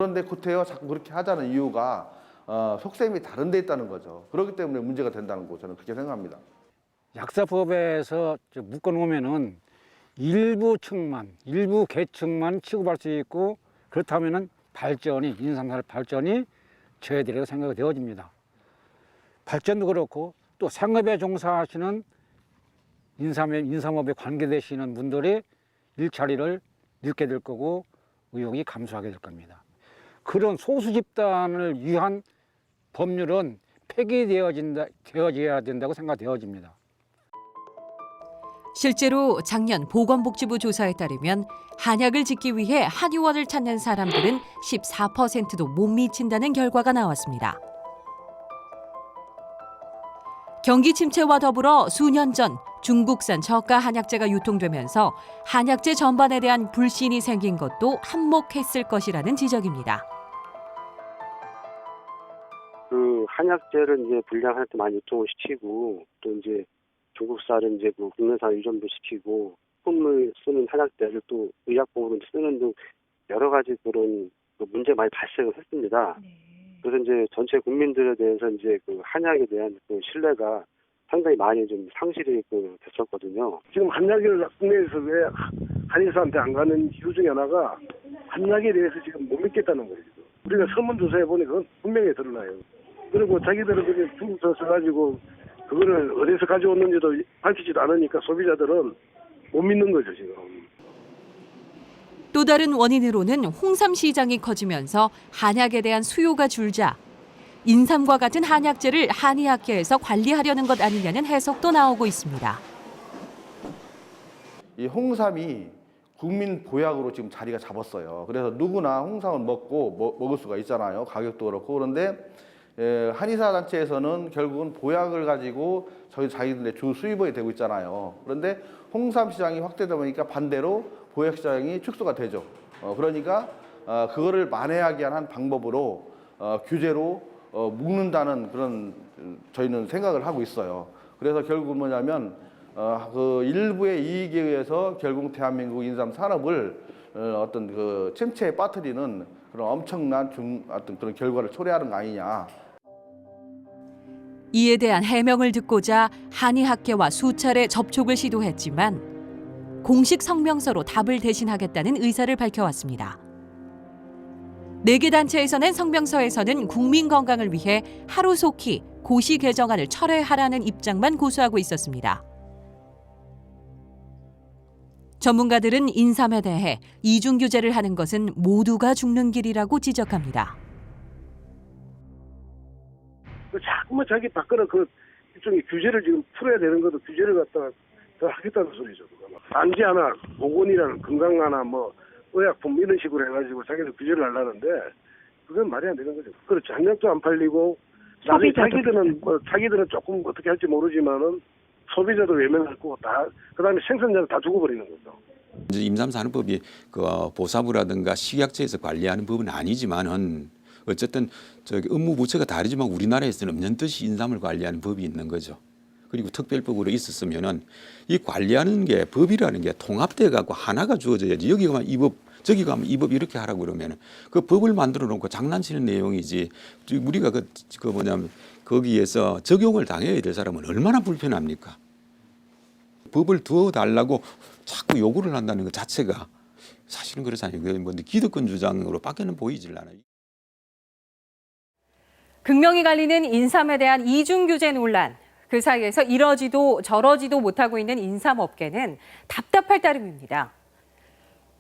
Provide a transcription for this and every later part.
그런데 구태여 자꾸 그렇게 하자는 이유가 속셈이 다른 데 있다는 거죠. 그렇기 때문에 문제가 된다는 거 저는 그렇게 생각합니다. 약사법에서 묶어놓으면은 일부 층만, 일부 계층만 취급할 수 있고 그렇다면은 인삼산업 발전이 저희들에게 생각이 되어집니다. 발전도 그렇고 또 생업에 종사하시는 인삼업에 관계되시는 분들의 일자리를 잃게 될 거고 의욕이 감소하게 될 겁니다. 그런 소수 집단을 위한 법률은 폐기되어져야 된다고 생각되어집니다. 실제로 작년 보건복지부 조사에 따르면 한약을 짓기 위해 한의원을 찾는 사람들은 14%도 못 미친다는 결과가 나왔습니다. 경기 침체와 더불어 수년 전 중국산 저가 한약재가 유통되면서 한약재 전반에 대한 불신이 생긴 것도 한몫했을 것이라는 지적입니다. 그 한약재를 이제 불량할 때 많이 유통을 시키고 또 이제 중국산은 이제 그 국내산 유전도 시키고 품을 쓰는 한약재를 또 의약품으로 쓰는 등 여러 가지 그런 문제 많이 발생을 했습니다. 그래서 이제 전체 국민들에 대해서 이제 그 한약에 대한 그 신뢰가 상당히 많이 좀 상실이 됐었거든요. 지금 한약을 국내에서 왜 한의사한테 안 가는 이유 중에 하나가 한약에 대해서 지금 못 믿겠다는 거예요. 우리가 설문조사해 보니까 그건 분명히 드러나요. 그리고 자기들은 그냥 중국서 써가지고 그거를 어디서 가져왔는지도 밝히지도 않으니까 소비자들은 못 믿는 거죠, 지금. 또 다른 원인으로는 홍삼 시장이 커지면서 한약에 대한 수요가 줄자 인삼과 같은 한약재를 한의학계에서 관리하려는 것 아니냐는 해석도 나오고 있습니다. 이 홍삼이 국민 보약으로 지금 자리가 잡았어요. 그래서 누구나 홍삼을 먹을 수가 있잖아요. 가격도 그렇고. 그런데 한의사 단체에서는 결국은 보약을 가지고 자기들의 주 수입원이 되고 있잖아요. 그런데 홍삼 시장이 확대되다 보니까 반대로 보약 시장이 축소가 되죠. 그러니까 그거를 만회하기 위한 한 방법으로 규제로 묶는다는 그런 저희는 생각을 하고 있어요. 그래서 결국은 뭐냐면 그 일부의 이익에 의해서 결국 대한민국 인삼 산업을 어떤 그 침체에 빠뜨리는 그런 엄청난 어떤 그런 결과를 초래하는 거 아니냐. 이에 대한 해명을 듣고자 한의학계와 수차례 접촉을 시도했지만 공식 성명서로 답을 대신하겠다는 의사를 밝혀왔습니다. 4개 단체에서 낸 성명서에서는 국민 건강을 위해 하루속히 고시 개정안을 철회하라는 입장만 고수하고 있었습니다. 전문가들은 인삼에 대해 이중 규제를 하는 것은 모두가 죽는 길이라고 지적합니다. 자꾸만 자기 바꾸는 그 일종의 규제를 지금 풀어야 되는 것도 규제를 갖다가 더 하겠다는 소리죠. 단지 하나, 보건이라는 건강하나 뭐 의약품 이런 식으로 해가지고 자기들 규제를 하려는데 그건 말이 안 되는 거죠. 그렇죠. 한약도 안 팔리고 나중에 자기들은 조금 어떻게 할지 모르지만은 소비자도 외면할 거고 다 그다음에 생산자는 다 죽어버리는 거죠. 이제 임산산업법이 그 보사부라든가 식약처에서 관리하는 법은 아니지만은 어쨌든 업무 부처가 다르지만 우리나라에서는 엄연듯이 인삼을 관리하는 법이 있는 거죠. 그리고 특별법으로 있었으면은 이 관리하는 게 법이라는 게 통합돼 갖고 하나가 주어져야지. 여기 가면 이 법, 저기 가면 이 법 이렇게 하라고 그러면은 그 법을 만들어 놓고 장난치는 내용이지. 우리가 거기에서 적용을 당해야 될 사람은 얼마나 불편합니까? 법을 두어 달라고 자꾸 요구를 한다는 것 자체가 사실은 그렇잖아요. 뭐 기득권 주장으로 밖에는 보이질 않아요. 극명히 갈리는 인삼에 대한 이중 규제 논란. 그 사이에서 이러지도 저러지도 못하고 있는 인삼업계는 답답할 따름입니다.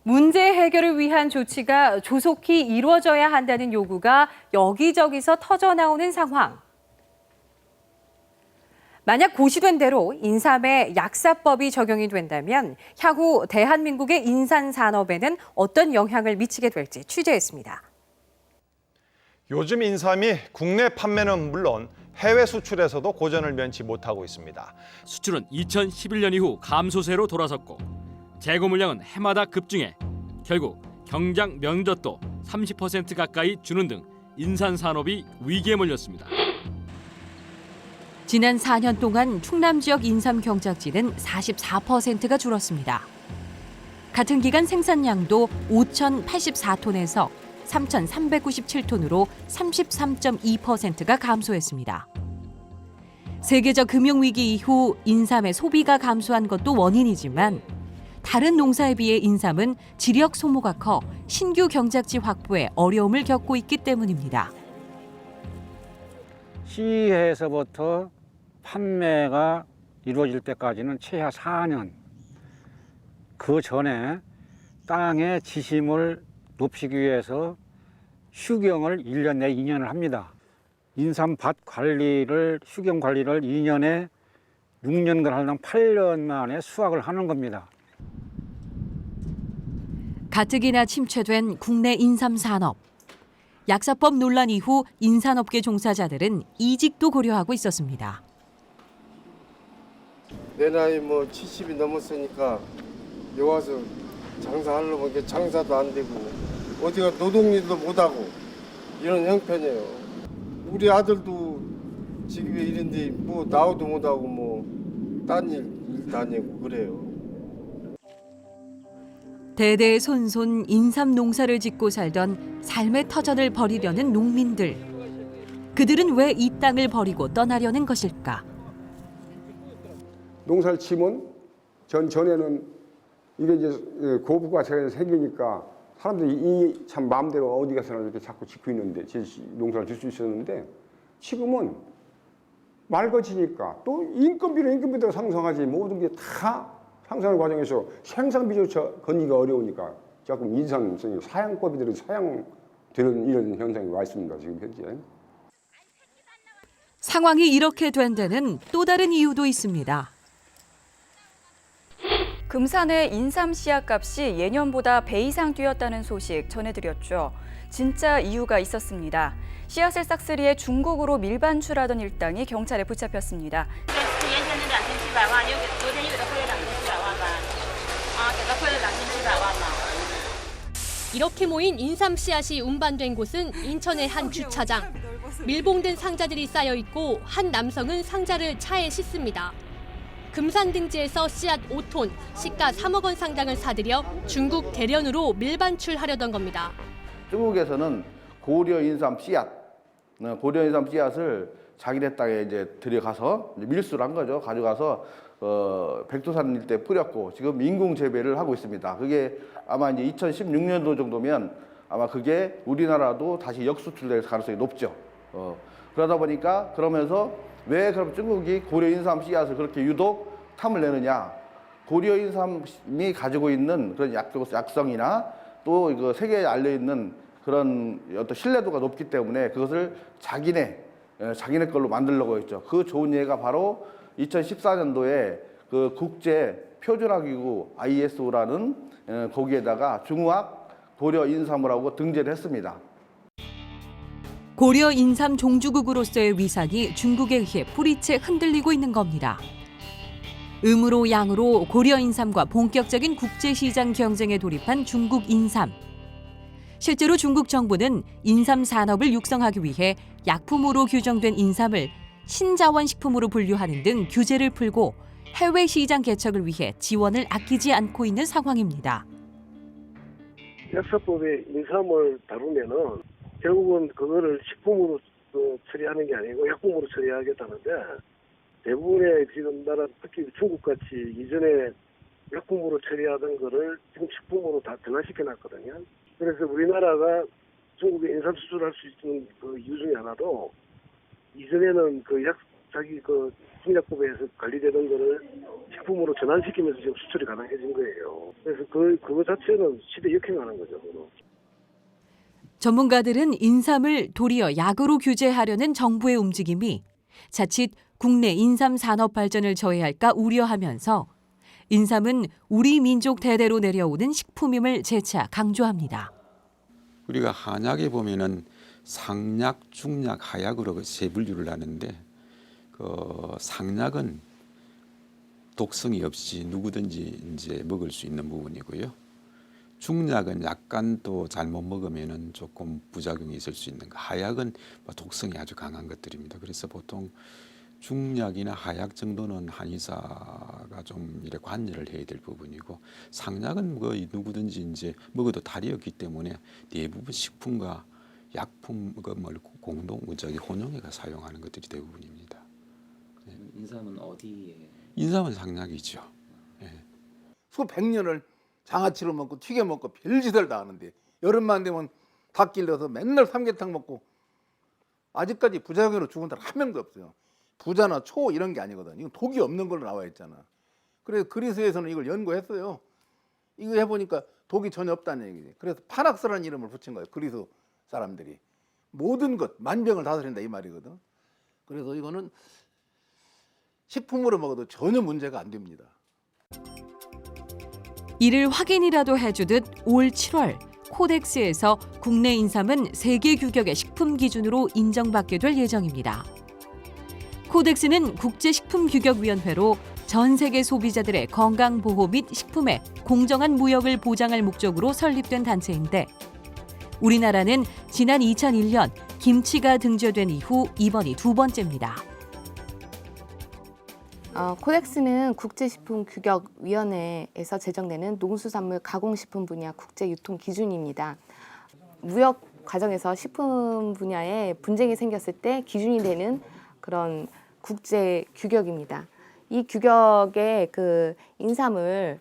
문제 해결을 위한 조치가 조속히 이루어져야 한다는 요구가 여기저기서 터져나오는 상황. 만약 고시된 대로 인삼에 약사법이 적용이 된다면 향후 대한민국의 인삼 산업에는 어떤 영향을 미치게 될지 취재했습니다. 요즘 인삼이 국내 판매는 물론 해외 수출에서도 고전을 면치 못하고 있습니다. 수출은 2011년 이후 감소세로 돌아섰고 재고 물량은 해마다 급증해 결국 경장 면적도 30% 가까이 주는 등 인삼 산업이 위기에 몰렸습니다. 지난 4년 동안 충남 지역 인삼 경작지는 44%가 줄었습니다. 같은 기간 생산량도 5,084톤에서 3,397톤으로 33.2%가 감소했습니다. 세계적 금융위기 이후 인삼의 소비가 감소한 것도 원인이지만 다른 농사에 비해 인삼은 지력 소모가 커 신규 경작지 확보에 어려움을 겪고 있기 때문입니다. 시에서부터 판매가 이루어질 때까지는 최하 4년. 그 전에 땅의 지심을 높이기 위해서 휴경을 1년 내 2년을 합니다. 인삼밭 관리를, 휴경 관리를 2년에 6년간 하려면 8년 만에 수확을 하는 겁니다. 가뜩이나 침체된 국내 인삼 산업. 약사법 논란 이후 인삼업계 종사자들은 이직도 고려하고 있었습니다. 내 나이 뭐 70이 넘었으니까 여기 와서 장사하려면 이게 장사도 안 되고 어디가 노동일도 못하고 이런 형편이에요. 우리 아들도 지금이 이런데 뭐 나오도 못하고 뭐 딴 일 다니고 그래요. 대대손손 인삼 농사를 짓고 살던 삶의 터전을 버리려는 농민들. 그들은 왜 이 땅을 버리고 떠나려는 것일까? 농사를 치면 전에는 이게 이제 고부가 생기니까 사람들이 참 마음대로 어디 가서나 이렇게 자꾸 짓고 있는데 농사를 질 수 있었는데 지금은 맑아지니까 또 인건비로 상승하지 모든 게 다 상승하는 과정에서 생산비조차 건기가 어려우니까 자꾸 인상성이 사양법이들은 사양되는 이런 현상이 와 있습니다. 지금 현재. 상황이 이렇게 된 데는 또 다른 이유도 있습니다. 금산의 인삼 씨앗값이 예년보다 배 이상 뛰었다는 소식 전해드렸죠. 진짜 이유가 있었습니다. 씨앗을 싹쓸이해 중국으로 밀반출하던 일당이 경찰에 붙잡혔습니다. 이렇게 모인 인삼 씨앗이 운반된 곳은 인천의 한 주차장. 밀봉된 상자들이 쌓여 있고 한 남성은 상자를 차에 싣습니다. 금산 등지에서 씨앗 5톤, 시가 3억 원 상당을 사들여 중국 대련으로 밀반출하려던 겁니다. 중국에서는 고려 인삼 씨앗을 자기네 땅에 이제 들여가서 밀수를 한 거죠. 가져가서 백두산 일대 뿌렸고 지금 인공 재배를 하고 있습니다. 그게 아마 이제 2016년도 정도면 아마 그게 우리나라도 다시 역수출될 가능성이 높죠. 그러다 보니까 그러면서 왜 그럼 중국이 고려 인삼 씨앗을 그렇게 유독 탐을 내느냐? 고려 인삼이 가지고 있는 그런 약성이나 또 이거 세계에 알려 있는 그런 어떤 신뢰도가 높기 때문에 그것을 자기네 걸로 만들려고 했죠. 그 좋은 예가 바로 2014년도에 그 국제 표준화기구 ISO라는 거기에다가 중후학 고려 인삼을 하고 등재를 했습니다. 고려 인삼 종주국으로서의 위상이 중국에 의해 뿌리채 흔들리고 있는 겁니다. 음으로 양으로 고려 인삼과 본격적인 국제시장 경쟁에 돌입한 중국 인삼. 실제로 중국 정부는 인삼 산업을 육성하기 위해 약품으로 규정된 인삼을 신자원식품으로 분류하는 등 규제를 풀고 해외 시장 개척을 위해 지원을 아끼지 않고 있는 상황입니다. 약사법에 인삼을 다루면은 결국은 그거를 식품으로 처리하는 게 아니고 약품으로 처리하겠다는데 대부분의 지금 나라 특히 중국같이 이전에 약품으로 처리하던 거를 지금 식품으로 다 변화시켜 놨거든요. 그래서 우리나라가 중국에 인삼 수출할 수 있는 그 이유 중에 하나도 이전에는 자기 식약법에서 관리되던 거를 식품으로 전환시키면서 지금 수출이 가능해진 거예요. 그래서 그거 자체는 시대 역행하는 거죠. 그거. 전문가들은 인삼을 도리어 약으로 규제하려는 정부의 움직임이 자칫 국내 인삼 산업 발전을 저해할까 우려하면서 인삼은 우리 민족 대대로 내려오는 식품임을 재차 강조합니다. 우리가 한약에 보면은 상약, 중약, 하약으로 세 분류를 하는데 그 상약은 독성이 없이 누구든지 이제 먹을 수 있는 부분이고요. 중약은 약간 또 잘못 먹으면은 조금 부작용이 있을 수 있는 거. 하약은 독성이 아주 강한 것들입니다. 그래서 보통 중약이나 하약 정도는 한의사가 좀 이렇게 관여를 해야 될 부분이고, 상약은 뭐 누구든지 이제 먹어도 탈이었기 때문에 대부분 식품과 약품 공동 혼용해가 사용하는 것들이 대부분입니다. 인삼은 어디에? 인삼은 상약이죠. 예. 수백 년을 장아찌를 먹고 튀겨 먹고 별짓을 다 하는데 여름만 되면 닭 길러서 맨날 삼계탕 먹고 아직까지 부작용으로 죽은 사람 한 명도 없어요. 부자나 초 이런 게 아니거든. 이건 독이 없는 걸로 나와 있잖아. 그래서 그리스에서는 이걸 연구했어요. 이거 해보니까 독이 전혀 없다는 얘기지. 그래서 파낙스라는 이름을 붙인 거예요. 그리스 사람들이. 모든 것, 만병을 다스린다 이 말이거든. 그래서 이거는 식품으로 먹어도 전혀 문제가 안 됩니다. 이를 확인이라도 해주듯 올 7월 코덱스에서 국내 인삼은 세계 규격의 식품 기준으로 인정받게 될 예정입니다. 코덱스는 국제식품규격위원회로 전 세계 소비자들의 건강 보호 및 식품의 공정한 무역을 보장할 목적으로 설립된 단체인데, 우리나라는 지난 2001년 김치가 등재된 이후 이번이 두 번째입니다. 코덱스는 국제식품규격위원회에서 제정되는 농수산물 가공식품 분야 국제유통기준입니다. 무역 과정에서 식품 분야에 분쟁이 생겼을 때 기준이 되는 그런 국제규격입니다. 이 규격의 그 인삼을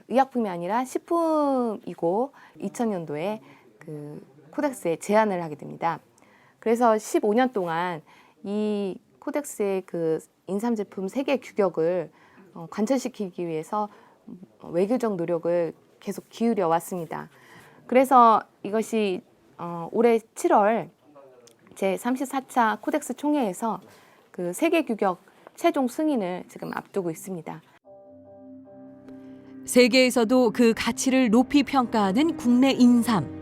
의약품이 아니라 식품이고 2000년도에 그 코덱스에 제안을 하게 됩니다. 그래서 15년 동안 이 코덱스의 그 인삼 제품 세계 규격을 관철시키기 위해서 외교적 노력을 계속 기울여 왔습니다. 그래서 이것이 올해 7월 제34차 코덱스 총회에서 그 세계 규격 최종 승인을 지금 앞두고 있습니다. 세계에서도 그 가치를 높이 평가하는 국내 인삼.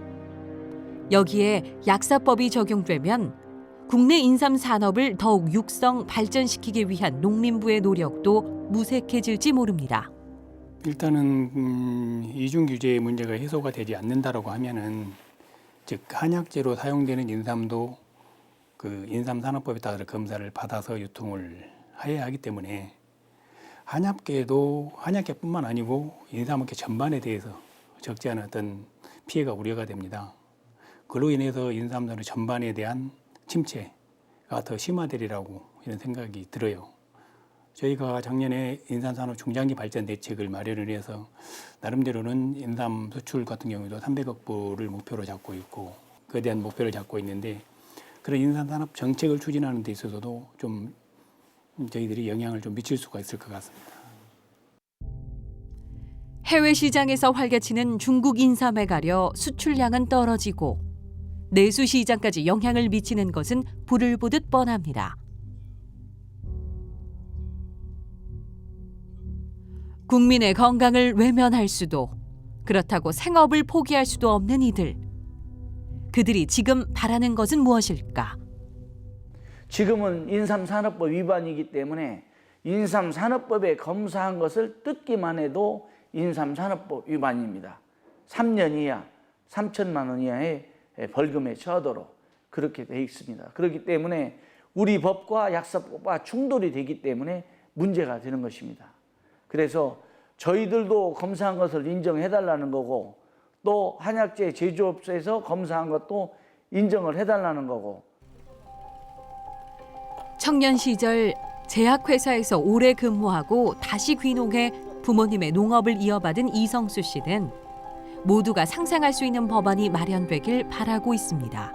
여기에 약사법이 적용되면 국내 인삼 산업을 더욱 육성 발전시키기 위한 농림부의 노력도 무색해질지 모릅니다. 일단은 이중 규제의 문제가 해소가 되지 않는다라고 하면은, 즉 한약재로 사용되는 인삼도 그 인삼 산업법에 따라 검사를 받아서 유통을 해야 하기 때문에 한약계도 한약계뿐만 아니고 인삼업계 전반에 대해서 적지 않은 어떤 피해가 우려가 됩니다. 그로 인해서 인삼산업 전반에 대한 침체가 더 심화되리라고 이런 생각이 들어요. 저희가 작년에 인삼산업 중장기 발전 대책을 마련을 해서 나름대로는 인삼 수출 같은 경우도 300억 불을 목표로 잡고 있고, 그에 대한 목표를 잡고 있는데, 그런 인삼산업 정책을 추진하는 데 있어서도 좀 저희들이 영향을 좀 미칠 수가 있을 것 같습니다. 해외 시장에서 활개치는 중국 인삼에 가려 수출량은 떨어지고 내수 시장까지 영향을 미치는 것은 불을 보듯 뻔합니다. 국민의 건강을 외면할 수도, 그렇다고 생업을 포기할 수도 없는 이들. 그들이 지금 바라는 것은 무엇일까? 지금은 인삼산업법 위반이기 때문에 인삼산업법에 검사한 것을 뜯기만 해도 인삼산업법 위반입니다. 3년 이하 3천만 원 이하의 벌금에 처하도록 그렇게 돼 있습니다. 그렇기 때문에 우리 법과 약사법과 충돌이 되기 때문에 문제가 되는 것입니다. 그래서 저희들도 검사한 것을 인정해달라는 거고, 또 한약재 제조업소에서 검사한 것도 인정을 해달라는 거고. 청년 시절 제약회사에서 오래 근무하고 다시 귀농해 부모님의 농업을 이어받은 이성수 씨는 모두가 상생할 수 있는 법안이 마련되길 바라고 있습니다.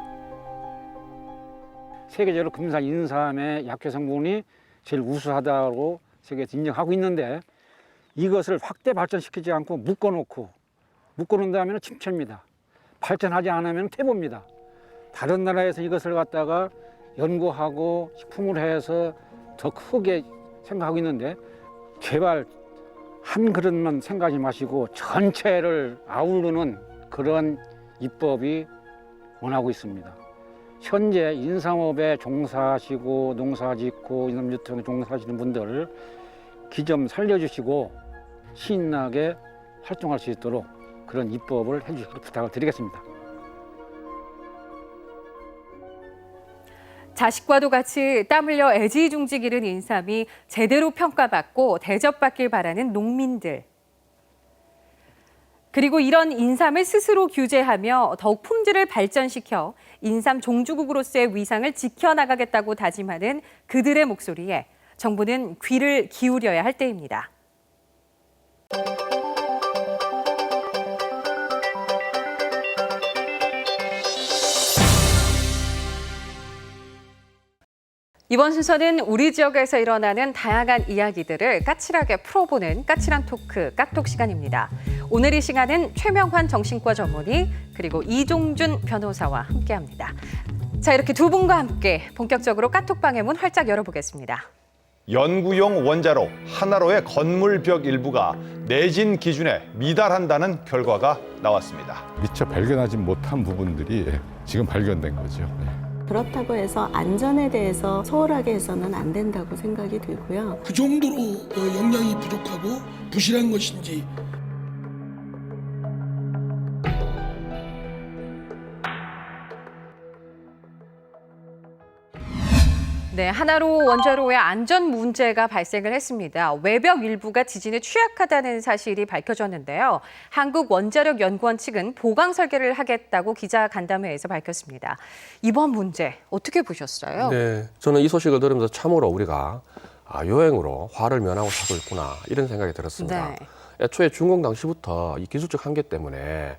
세계적으로 금산 인삼의 약효 성분이 제일 우수하다고 세계에서 인정하고 있는데, 이것을 확대 발전시키지 않고 묶어놓은 다음에는 침체입니다. 발전하지 않으면 퇴보입니다. 다른 나라에서 이것을 갖다가 연구하고 식품을 해서 더 크게 생각하고 있는데, 제발 한 그릇만 생각하지 마시고 전체를 아우르는 그런 입법이 원하고 있습니다. 현재 인삼업에 종사하시고 농사짓고 인삼 유통에 종사하시는 분들 기 좀 살려주시고 신나게 활동할 수 있도록 그런 입법을 해주시길 부탁을 드리겠습니다. 자식과도 같이 땀 흘려 애지중지 기른 인삼이 제대로 평가받고 대접받길 바라는 농민들. 그리고 이런 인삼을 스스로 규제하며 더욱 품질을 발전시켜 인삼 종주국으로서의 위상을 지켜나가겠다고 다짐하는 그들의 목소리에 정부는 귀를 기울여야 할 때입니다. 이번 순서는 우리 지역에서 일어나는 다양한 이야기들을 까칠하게 풀어보는 까칠한 토크, 깍톡 시간입니다. 오늘 이 시간은 최명환 정신과 전문의 그리고 이종준 변호사와 함께합니다. 자, 이렇게 두 분과 함께 본격적으로 까톡방의 문 활짝 열어보겠습니다. 연구용 원자로 하나로의 건물벽 일부가 내진 기준에 미달한다는 결과가 나왔습니다. 미처 발견하지 못한 부분들이 지금 발견된 거죠. 그렇다고 해서 안전에 대해서 소홀하게 해서는 안 된다고 생각이 들고요. 그 정도로 영양이 부족하고 부실한 것인지. 네, 하나로 원자로의 안전 문제가 발생을 했습니다. 외벽 일부가 지진에 취약하다는 사실이 밝혀졌는데요. 한국원자력연구원 측은 보강 설계를 하겠다고 기자간담회에서 밝혔습니다. 이번 문제 어떻게 보셨어요? 네, 저는 이 소식을 들으면서 참으로 우리가 요행으로 화를 면하고 사고 있구나 이런 생각이 들었습니다. 네. 애초에 준공 당시부터 이 기술적 한계 때문에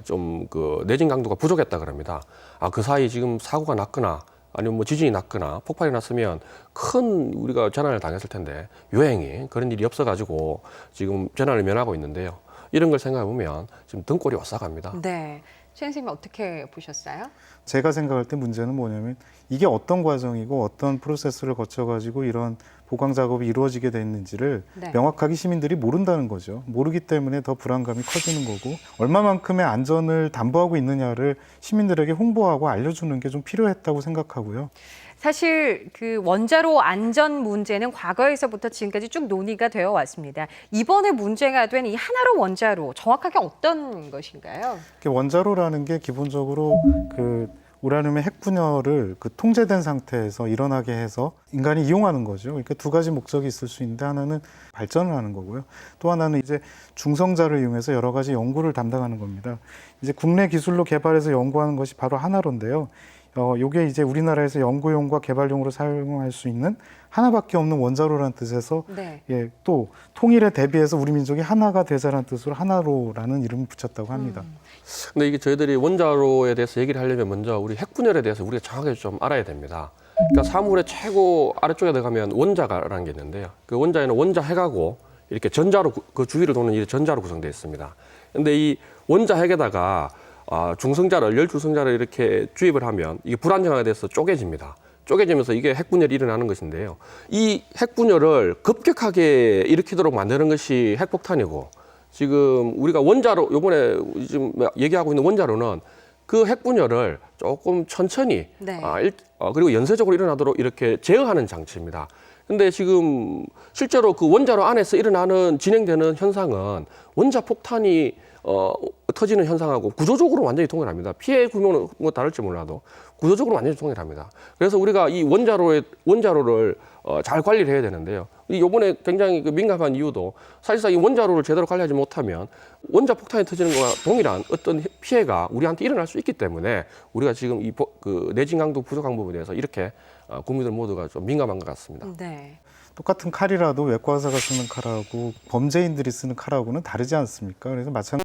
좀 그 내진 강도가 부족했다 그럽니다. 그 사이 지금 사고가 났거나 아니면 뭐 지진이 났거나 폭발이 났으면 큰 우리가 재난을 당했을 텐데 요행이 그런 일이 없어가지고 지금 재난을 면하고 있는데요. 이런 걸 생각해 보면 지금 등골이 오싹합니다. 네, 최 선생님 어떻게 보셨어요? 제가 생각할 때 문제는 뭐냐면 이게 어떤 과정이고 어떤 프로세스를 거쳐가지고 이런 보강 작업이 이루어지게 됐는지를 명확하게 시민들이 모른다는 거죠. 모르기 때문에 더 불안감이 커지는 거고 얼마만큼의 안전을 담보하고 있느냐를 시민들에게 홍보하고 알려주는 게 좀 필요했다고 생각하고요. 사실 그 원자로 안전 문제는 과거에서부터 지금까지 쭉 논의가 되어 왔습니다. 이번에 문제가 된 이 하나로 원자로 정확하게 어떤 것인가요? 원자로라는 게 기본적으로 그 우라늄의 핵 분열을 그 통제된 상태에서 일어나게 해서 인간이 이용하는 거죠. 그러니까 두 가지 목적이 있을 수 있는데 하나는 발전을 하는 거고요. 또 하나는 이제 중성자를 이용해서 여러 가지 연구를 담당하는 겁니다. 이제 국내 기술로 개발해서 연구하는 것이 바로 하나로인데요. 요게 이제 우리나라에서 연구용과 개발용으로 사용할 수 있는 하나밖에 없는 원자로라는 뜻에서 예, 또 통일에 대비해서 우리 민족이 하나가 되자라는 뜻으로 하나로라는 이름을 붙였다고 합니다. 근데 이게 저희들이 원자로에 대해서 얘기를 하려면 먼저 우리 핵분열에 대해서 우리가 정확하게 좀 알아야 됩니다. 그러니까 사물의 최고 아래쪽에 들어가면 원자가라는 게 있는데요. 그 원자에는 원자핵하고 이렇게 전자로 그 주위를 도는 이 전자로 구성되어 있습니다. 근데 이 원자핵에다가 중성자를 열중성자를 이렇게 주입을 하면 이게 불안정하게 돼서 쪼개집니다. 쪼개지면서 이게 핵분열이 일어나는 것인데요. 이 핵분열을 급격하게 일으키도록 만드는 것이 핵폭탄이고 지금 우리가 원자로 요번에 지금 얘기하고 있는 원자로는 그 핵분열을 조금 천천히 그리고 연쇄적으로 일어나도록 이렇게 제어하는 장치입니다. 근데 지금 실제로 그 원자로 안에서 일어나는 진행되는 현상은 원자 폭탄이 터지는 현상하고 구조적으로 완전히 동일합니다. 피해 규모는 뭐 다를지 몰라도 구조적으로 완전히 동일합니다. 그래서 우리가 이 원자로를 잘 관리를 해야 되는데요. 이번에 굉장히 그 민감한 이유도 사실상 이 원자로를 제대로 관리하지 못하면 원자 폭탄이 터지는 거와 동일한 어떤 피해가 우리한테 일어날 수 있기 때문에 우리가 지금 이 그 내진 강도 부족한 부분에 대해서 이렇게 국민들 모두가 좀 민감한 것 같습니다. 네. 똑같은 칼이라도 외과의사가 쓰는 칼하고 범죄인들이 쓰는 칼하고는 다르지 않습니까? 그래서 마찬가지로